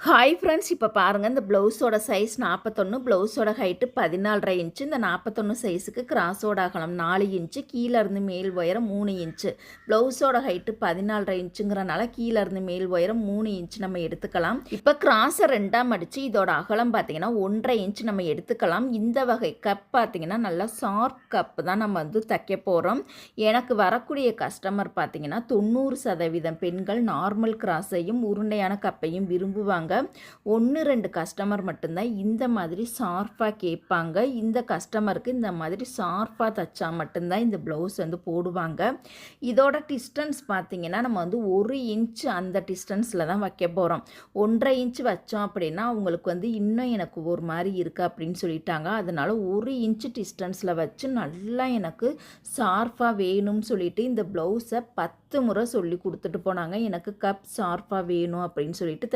Hi friends, இப்போ பாருங்கள், இந்த ப்ளவுஸோட சைஸ் 41, ப்ளவுஸோட ஹைட்டு 14.5 இன்ச்சு. இந்த 41 சைஸுக்கு கிராஸோட அகலம் 4 இன்ச்சு, கீழேருந்து மேல் உயரம் 3 இன்ச்சு. ப்ளவுஸோட ஹைட்டு 14.5 இன்ச்சுங்கிறனால கீழேருந்து மேல் உயரம் 3 இன்ச்சு நம்ம எடுத்துக்கலாம். இப்போ கிராஸை 2ஆக மடித்து இதோட அகலம் பார்த்தீங்கன்னா 1.5 இன்ச்சு நம்ம எடுத்துக்கலாம். இந்த வகை கப் பார்த்தீங்கன்னா நல்லா ஷார்ப் கப் தான் நம்ம தைக்க போகிறோம். எனக்கு வரக்கூடிய கஸ்டமர் பார்த்தீங்கன்னா 90% பெண்கள் நார்மல் கிராஸையும் உருண்டையான கப்பையும் விரும்புவாங்க. 1-2 கஸ்டமர் மட்டும்தான் இந்த மாதிரி ஷார்ப்பாக கேட்பாங்க. இந்த கஸ்டமருக்கு இந்த மாதிரி ஷார்ப்பாக தைச்சா மட்டும்தான் இந்த ப்ளவுஸ் போடுவாங்க. இதோட டிஸ்டன்ஸ் பார்த்திங்கன்னா நம்ம 1 இன்ச்சு அந்த டிஸ்டன்ஸில் தான் வைக்க போகிறோம். 1.5 இன்ச்சு வச்சோம் அப்படின்னா அவங்களுக்கு இன்னும் எனக்கு ஒரு மாதிரி இருக்குது அப்படின்னு சொல்லிட்டாங்க. அதனால் 1 இன்ச்சு டிஸ்டன்ஸில் வச்சு நல்லா எனக்கு ஷார்ப்பாக வேணும்னு சொல்லிட்டு இந்த ப்ளவுஸை 10 முறை சொல்லி கொடுத்துட்டு போனாங்க. எனக்கு கப் ஷார்ப்பாக வேணும் அப்படின்னு சொல்லிட்டு.